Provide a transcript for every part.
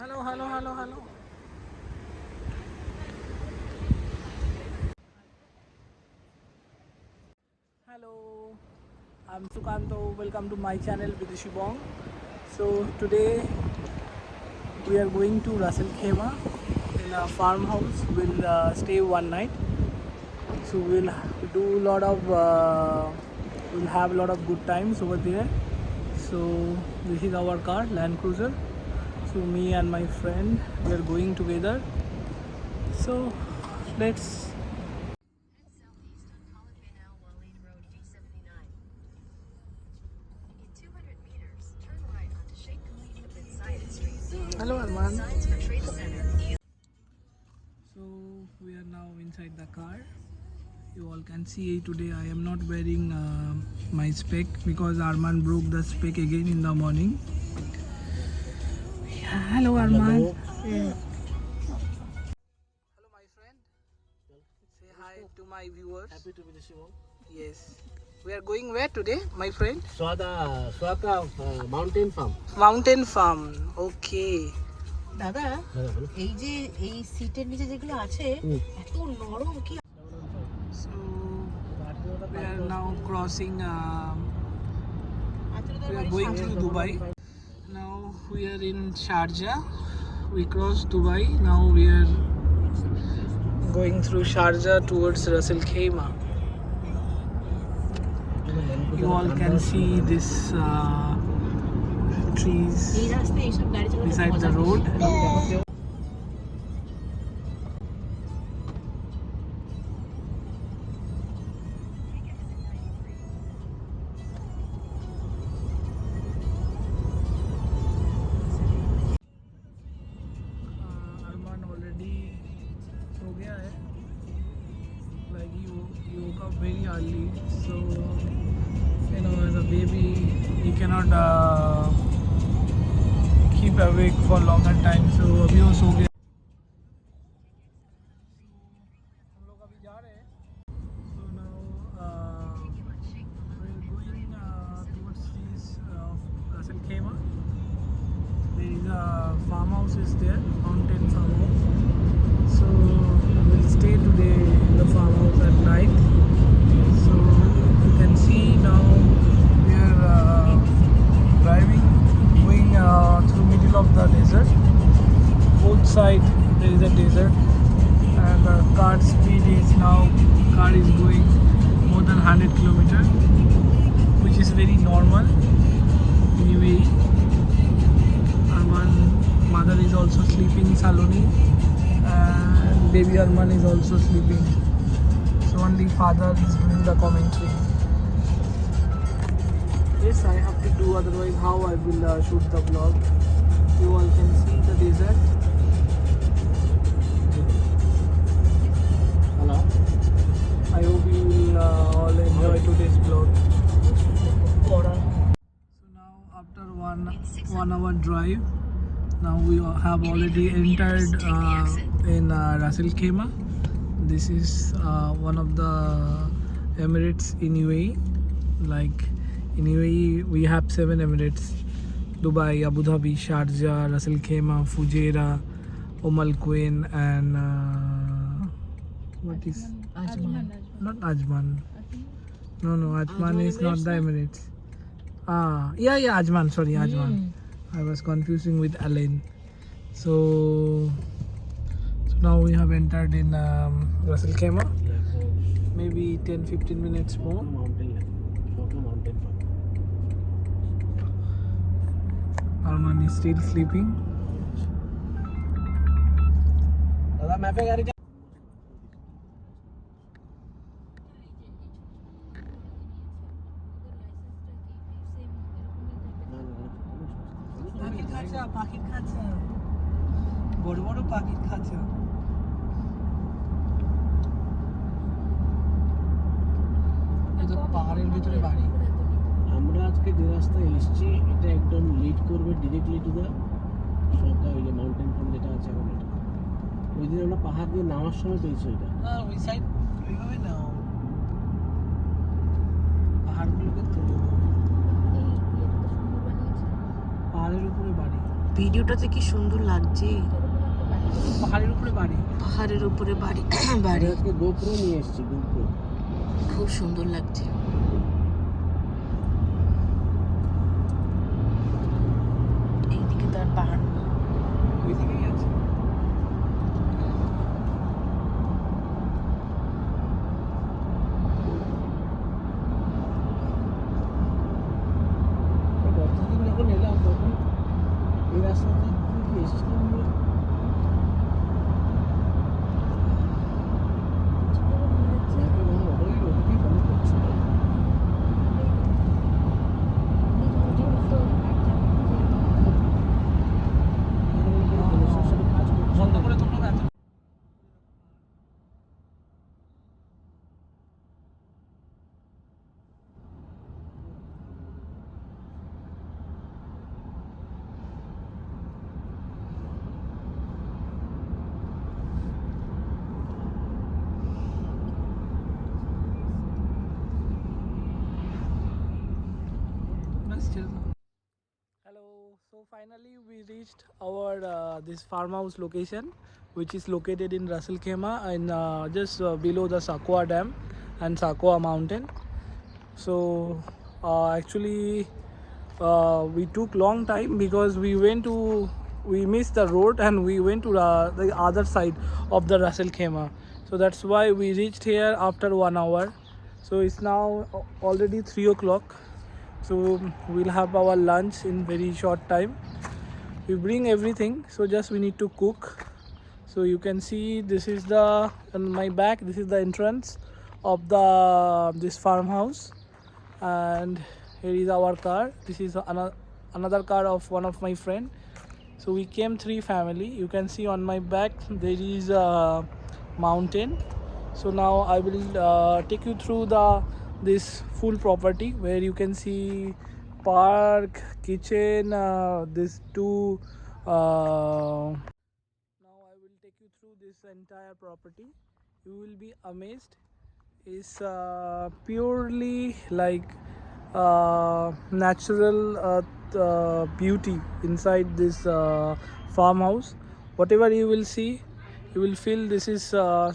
Hello, hello, hello, hello. Hello, I'm Sukanto. Welcome to my channel Vidishi Bong. So today we are going to Russell Khema in a farmhouse. We'll stay one night. So we'll do a lot of we'll have a lot of good times over there. So this is our car, Land Cruiser. So me and my friend, we are going together. So let's. Hello Arman. So we are now inside the car. You all can see today I am not wearing my spec because Arman broke the spec again in the morning. Yeah, hello Arman. Yeah. Hello my friend. Say hi to my viewers. Happy to be the show. Yes. We are going where today, my friend? Swaka Mountain Farm. Mountain Farm. Okay. দাদা এই যে এই সিটের নিচে যেগুলো আছে এত নরম কি So we are now crossing we are going to Dubai. Now we are in Sharjah. We crossed Dubai. Now we are going through Sharjah towards Russell Khema. You all can see this trees এই রাস্তায় এইসব গাড়ি চালাতে beside the road. Arman already so gaya hai. Like you woke up very early, so you know as a baby you cannot keep awake for longer time. So अभी वो सो गया. हम लोग अभी जा रहे हैं. So now we're going towards this Russell Khema. There is a farmhouse is there, mountain farmhouse. So we'll stay today in the farmhouse at night. So you can see now we are driving, going through middle of the desert. Both side there is a desert, and the car speed is now going more than 100 kilometers, which is very normal anyway. Arman mother is also sleeping, Saloni, and baby Arman is also sleeping. So only father is doing the commentary. Yes, I have to do, otherwise how I will shoot the vlog. You all can see the desert. Hello. I hope you will all enjoy today's vlog. So now after one hour drive, now we have already entered in Russell Khema. This is one of the Emirates in UAE. Like in UAE we have 7 Emirates: Dubai, Abu Dhabi, Sharjah, Russell Khema, Fujairah, Al Quwain, and what is Ajman. not Ajman. No, Ajman is not the Emirates. Yeah, Ajman. Sorry, Ajman. I was confusing with Alain. So now we have entered in Russell Khema. Maybe 10-15 minutes more. Mountain Farm. Arman is still sleeping. दादा मैं पे गाड़ी পাখির খাঁচা বড় বড় পাখির খাঁচা এটা পাহাড়ের ভিতরে বাড়ি আমরা আজকে যে রাস্তায় এসেছি এটা একদম লিড করবে ডিরেক্টলি টু দা সরকার ওই যে মাউন্টেন ফার্ম যেটা আছে এখন এটা ওই দিন আমরা পাহাড় দিয়ে নামার সময় পেয়েছি ওইটা ওই সাইড ওইভাবে না পাহাড়গুলোকে তো পাহাড়ের উপরে বাড়ি ভিডিওটাতে কি সুন্দর লাগছে, পাহাড়ের উপরে বাড়ি। পাহাড়ের উপরে বাড়ি বাড়ি আজকে গোপ্রো নিয়ে এসেছি, গোপ্রো। খুব সুন্দর লাগছে। এইদিকে তার পাহাড়, ওইদিকেই আছে। প্রতিদিন যখন এলাম তখন এই রাস্তাতে কি এসেছিলাম আমরা? ওই ওদিকেই ফলো করছিল। বন্ধ করে তোমরা এত Hello. So finally we reached our this farmhouse location, which is located in Russell Khema and just below the Sakwa Dam and Sakwa Mountain. So actually we took long time because we missed the road and we went to the other side of the Russell Khema. So that's why we reached here after 1 hour. So it's now already 3 o'clock. So we'll have our lunch in very short time. We bring everything, so just we need to cook. So you can see this is the on my back, this is the entrance of this farmhouse, and here is our car. This is another car of one of my friend. So we came 3 family. You can see on my back there is a mountain. So now I will take you through this full property where you can see park, kitchen, this 2 now I will take you through this entire property. You will be amazed. It's purely like natural beauty inside this farmhouse. Whatever you will see, you will feel this is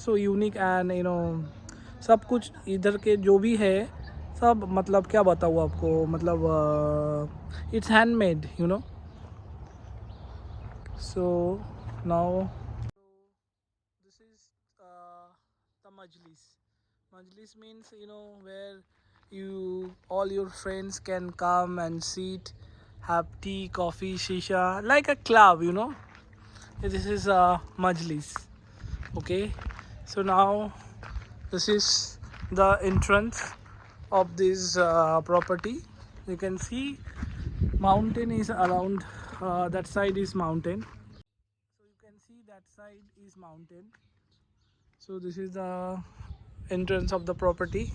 so unique and सब कुछ इधर के जो भी है सब, मतलब क्या बताऊँ आपको, मतलब it's handmade, So now this is the majlis. Majlis means where all your friends can come and sit, have tea, coffee, shisha, like a club, This is a majlis. Okay, so now this is the entrance of this property. You can see mountain is around, that side is mountain. So you can see that side is mountain. So this is the entrance of the property.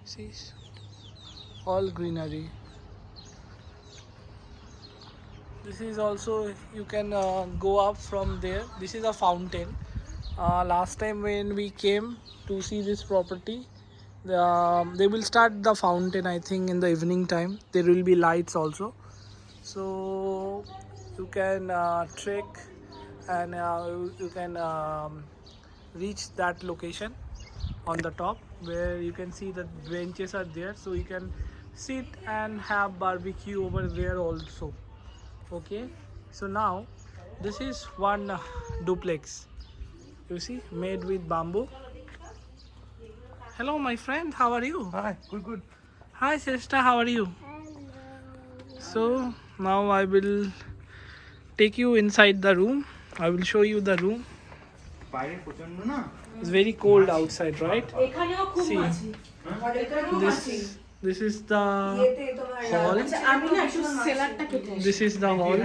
See, all greenery. This is also, you can go up from there. This is a fountain. Last time when we came to see this property, they will start the fountain, I think, in the evening time. There will be lights also, so you can trek and you can reach that location on the top where you can see the benches are there, so you can sit and have barbecue over there also. Okay, so now this is one duplex, you see, made with bamboo. Hello my friend, how are you? Hi, good. Hi sister, how are you? So now I will take you inside the room. I will show you the room. It's very cold outside, right? See, this is the hall. This is the hall.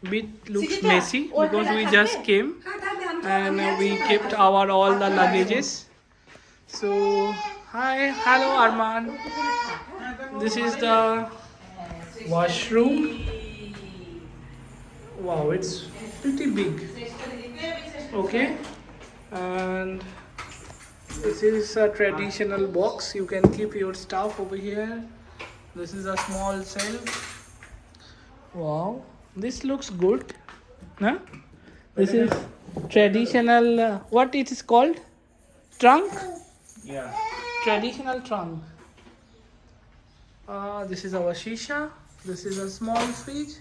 Bit looks messy because we just came and we kept all the luggages. So hello Arman. This is the washroom. Wow, it's pretty big. Okay, and this is a traditional box. You can keep your stuff over here. This is a small shelf. Wow, this looks good. Huh? This is traditional. What it is called? Trunk. Yeah. Traditional trunk. This is our shisha. This is a small fridge.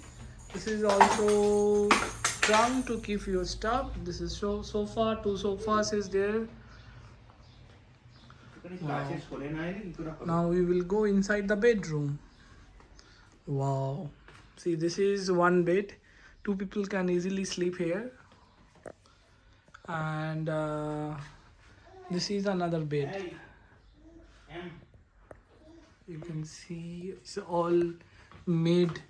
This is also trunk to keep your stuff. This is sofa. 2 sofas is there. Wow. Now we will go inside the bedroom. Wow. See, this is one bed. 2 people can easily sleep here. And this is another bed. You can see it's all made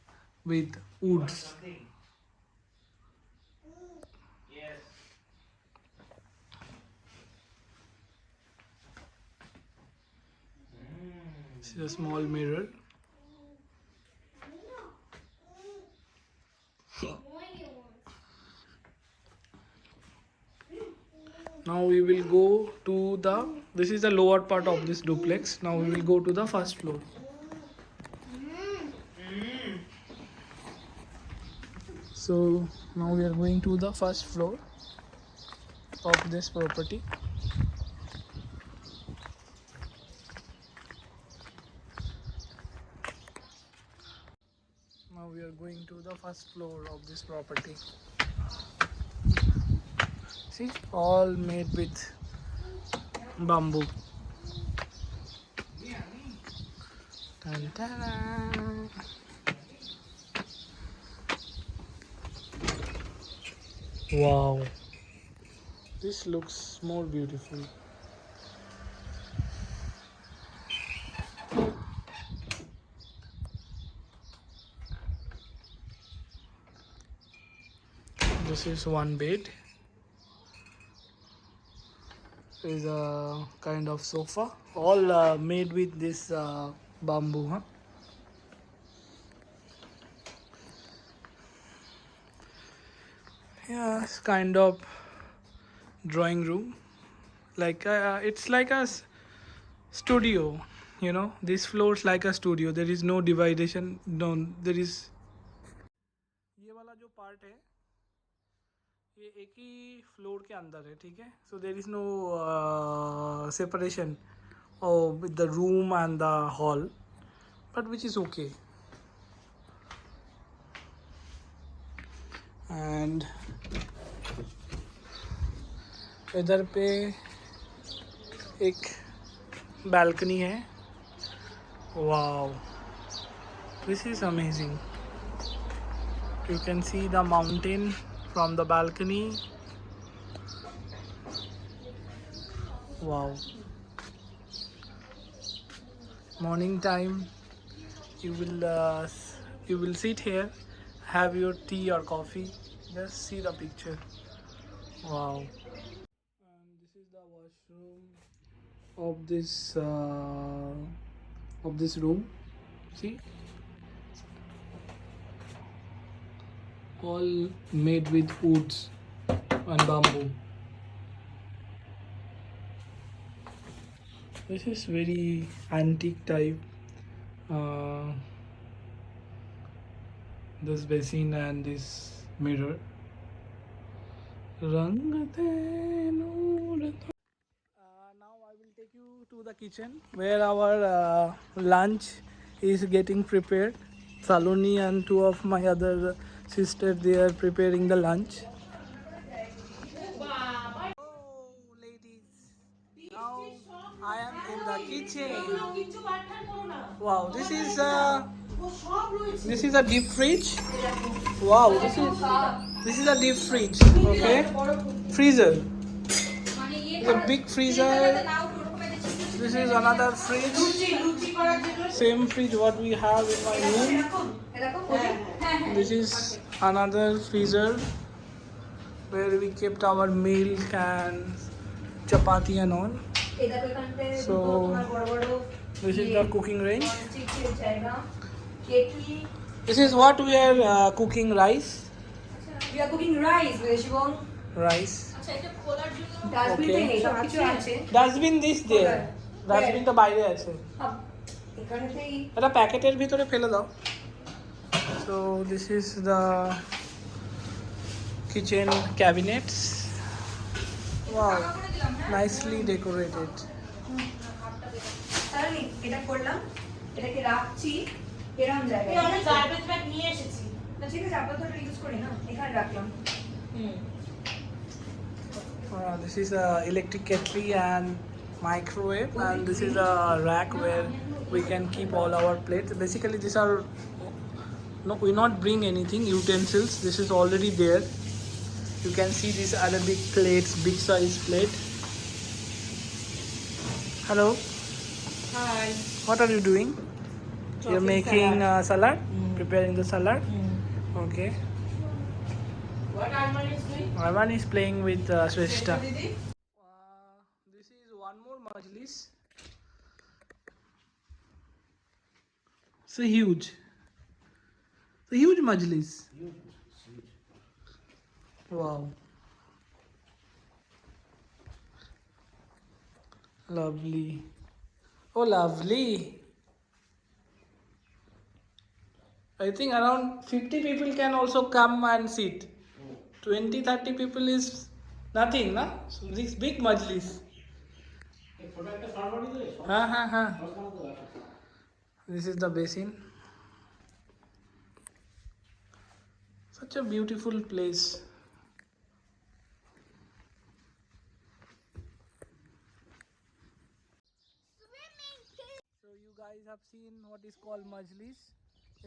with woods. This is a small mirror. Now we will go to this is the lower part of this duplex. Now we will go to the first floor. So now we are going to the first floor of this property. Now we are going to the first floor of this property. See, all made with bamboo. Dun, dun, dun. Wow, this looks more beautiful. This is one bed. Is a kind of sofa, all made with this bamboo, huh? Yeah, it's kind of drawing room, like it's like a studio, you know. This floor is like a studio. There is no division. No, there is. ये वाला जो part है, ये एक ही floor के अंदर है, ठीक है. So there is no separation with the room and the hall, but which is okay. And इधर पे एक balcony है. Wow, this is amazing. You can see the mountain from the balcony. Wow. Morning time, you will sit here, have your tea or coffee, just see the picture. Wow. And this is the washroom of this room. See, all made with woods and bamboo. This is very antique type. This basin and this mirror. Now I will take you to the kitchen where our lunch is getting prepared. Saloni and 2 of my other sisters, they are preparing the lunch. Oh, ladies, now I am in the kitchen. Wow, this is a deep fridge. Wow, this is a deep fridge. Okay, freezer. It's a big freezer. This is another fridge. Same fridge what we have in my room. This is another freezer where we kept our milk and chapati and all. So this is the cooking range. This is what we are cooking rice. We are cooking rice, Shivong. Rice. Dustbin Okay. Dustbin this there. Dustbin তো বাইরে আছে. এখানেতেই এটা প্যাকেটের ভিতরে ফেলে দাও। So this is the kitchen cabinets. Wow, nicely decorated. তাহলে এটা করলাম, এটাকে রাখছি এরকম জায়গায়। আমি গার্বেজ ব্যাগ নিয়ে এসেছি। না ঠিক আছে, আপাতত এটা ইউজ করি না, এখানে রাখলাম। This is a electric kettle and microwave, and this is a rack where we can keep all our plates. Basically these are no, we not bring anything utensils. This is already there. You can see these other big plates, big size plate. Hello, hi. what are you doing? You're making salad. Preparing the salad. Okay. What Arman is doing? Arman is playing with Shrestha. দিদি This is one more majlis. It's a huge. It's a huge majlis. Wow. Lovely. Oh, lovely. I think around 50 people can also come and sit. 20-30 people is nothing, na? So this big majlis. Ha. This is the basin. Such a beautiful place. So you guys have seen what is called majlis.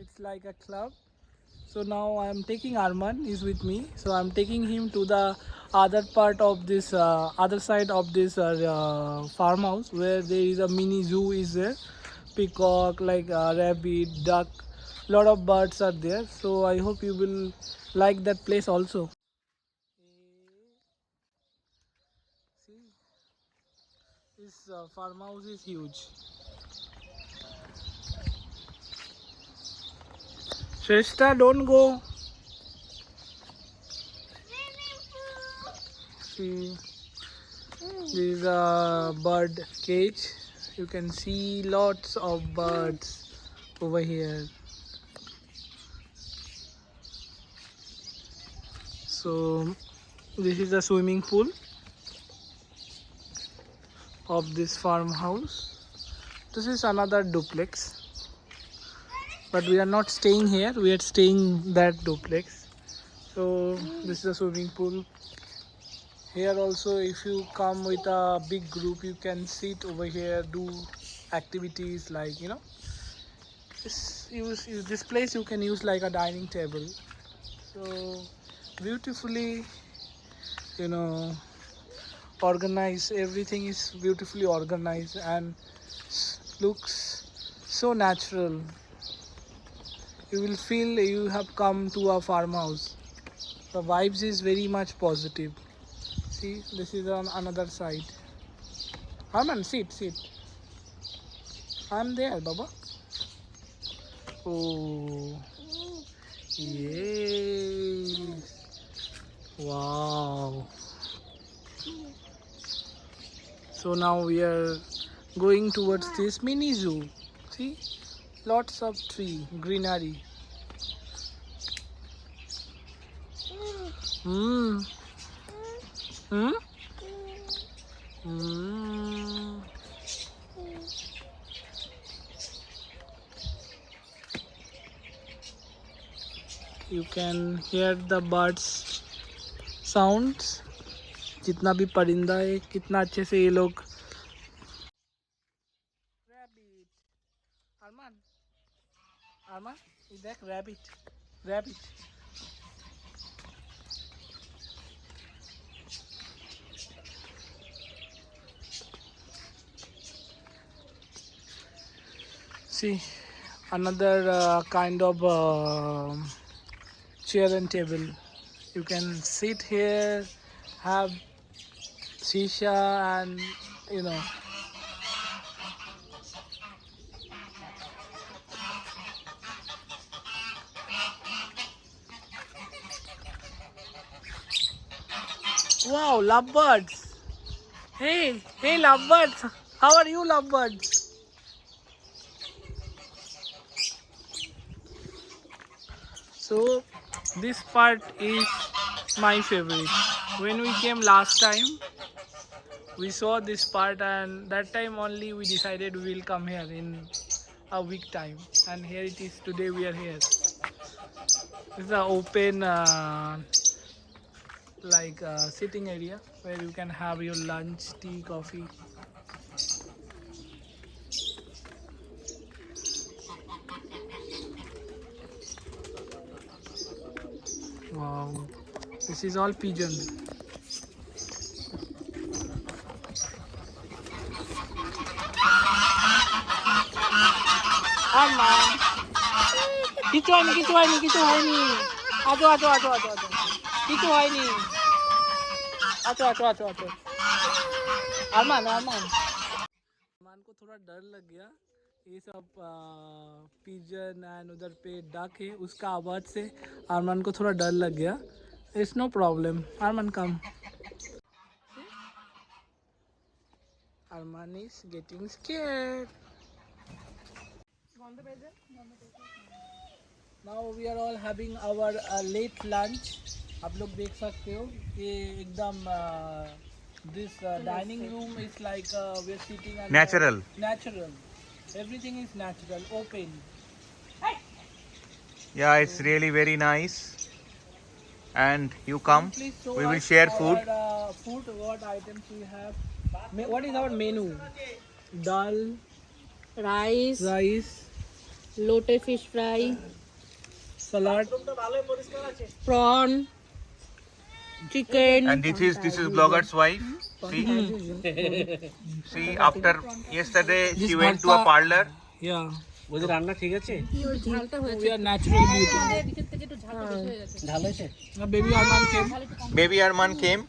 It's like a club. So now I am taking Arman is with me. So I am taking him to the other part of this other side of this farmhouse where there is a mini zoo is there. Peacock, like rabbit, duck, lot of birds are there. So I hope you will like that place also. See, this farmhouse is huge. Shrestha, don't go. See, this is a bird cage. You can see lots of birds over here. So this is the swimming pool of this farmhouse. This is another duplex, but we are not staying here, we are staying that duplex. So this is a swimming pool. Here also, if you come with a big group, you can sit over here, do activities like, you know, this place you can use like a dining table. So beautifully, you know, organized. Everything is beautifully organized and looks so natural. You will feel you have come to a farmhouse. The vibes is very much positive. See, this is on another side. Arman, sit. I'm there, Baba. Oh, yes. Wow. So now we are going towards this mini zoo. See, lots of tree, greenery. You can hear the birds sounds. जितना भी परिंदा है कितना अच्छे से ये लोग. Rabbit. Arman, ये देख rabbit. See, another kind of chair and table. You can sit here, have shisha, and you know. Wow, lovebirds. Hey, lovebirds. How are you, lovebirds? So this part is my favorite. When we came last time, we saw this part, and that time only we decided we will come here in a week time. And here it is. Today we are here. It's the open sitting area where you can have your lunch, tea, coffee. Wow, this is all pigeon. Arman, কিছু হয়নি। আছো। কিছু হয়নি। আছো। अरमान को थोड़ा डर लग गया, ये सब पिजन एंड उधर पे डक है, उसका आवाज़ से अरमान को थोड़ा डर लग गया. It's no problem. Arman come. Arman is getting scared. Now we are all having our late lunch. आप लोग देख सकते हो ये एकदम this dining room is like we're sitting under natural. Everything is natural, open. Yeah, it's really very nice. And you come, we will share food. What items we have? What is our menu? Dal, rice, lotus fish fry, salad, prawn, chicken. And this is blogger's wife. See, after yesterday she went to a parlor. Yeah. ওদের রান্না ঠিক আছে? We are natural beauty. ঝাল হয়েছে? Baby Arman came.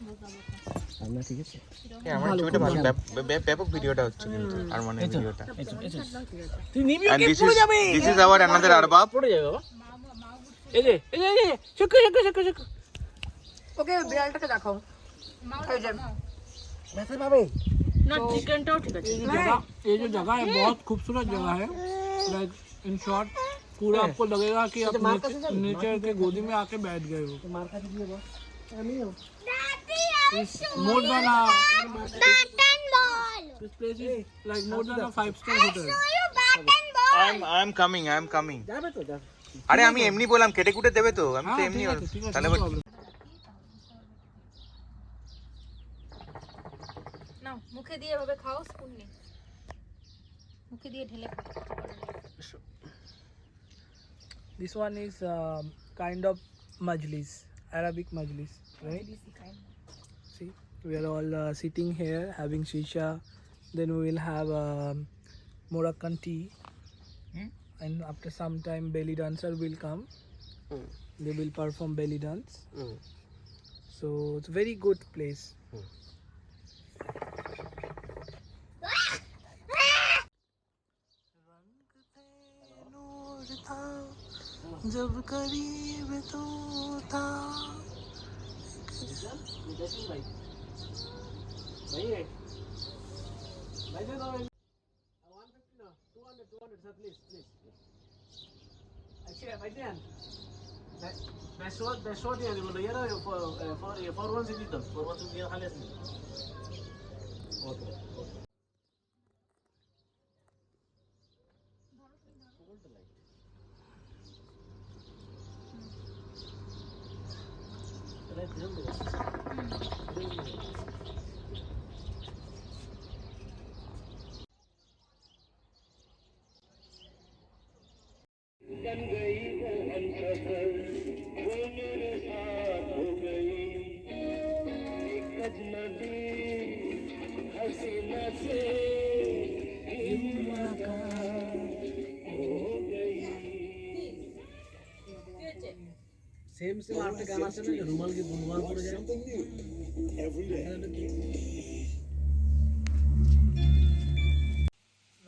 রান্না ঠিক আছে? আমার ছবিটা ভালো, ব্যাপক ভিডিওটা হচ্ছে কিন্তু আরমানের ভিডিওটা। তুই নিবি And this is our another arbab. পড়ে যাবে বাবা। এই যে শুকু। ওকে বিড়ালটাকে দেখাও। ব্যথা পাবে? না চিকেনটাও ঠিক আছে। ये जो जगह है बहुत खूबसूरत जगह है. लाइक इन शॉर्ट पूरा आपको लगेगा कि आप नेचर के गोदी में आके बैठ गए हो. মার কাছে দিয়ে বস। আমি More than a this place is like more than a 5-star hotel. I am coming. যাবে তো যা। আরে আমি এমনি বললাম, কেটে কুটে দেবে তো, আমি তো এমনি ঠিক আছে, তাহলে no problem. নাও মুখে দিয়ে এভাবে খাও, স্পুন নিয়ে মুখে দিয়ে ঢেলে খাও। This one is kind of majlis, Arabic majlis, right? See, we are all sitting here having shisha. Then we will have Moroccan tea. And after some time belly dancer will come. They will perform belly dance. So it's a very good place. जब करीब तो था ভাই দে দাও। 150 না 200 sir please. আচ্ছা ভাই দেন। বেশো দিয়ে দিব না, এরা ফরওয়ার্ড দিয়ে দিত। ফরওয়ার্ড দিয়ে খালি আছে। ওকে। सेम आपके गाना से ना रुमाल की रुमाल पड़ जाए every day.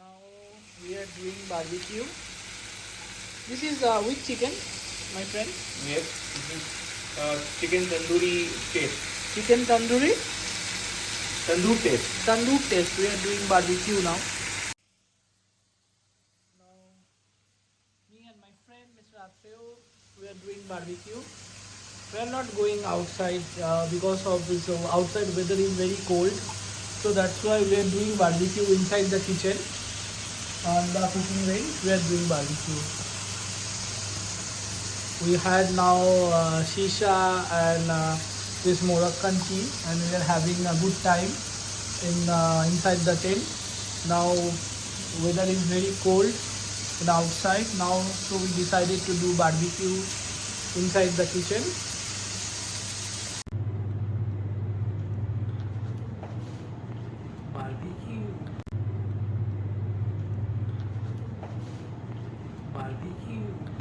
Now we are doing barbecue. This is with chicken, my friend. Yes, this is chicken tandoori taste. Chicken tandoori. Tandoor taste. Tandoor taste. We are doing barbecue now. Now, me and my friend Mr. Akshay, we are doing barbecue. We are not going outside because of this outside weather is very cold. So that's why we are doing barbecue inside the kitchen. On the cooking range, we are doing barbecue. We had now shisha and this Moroccan tea, and we are having a good time inside the tent. Now weather is very cold in outside now, so we decided to do barbecue inside the kitchen. Barbecue. Barbecue.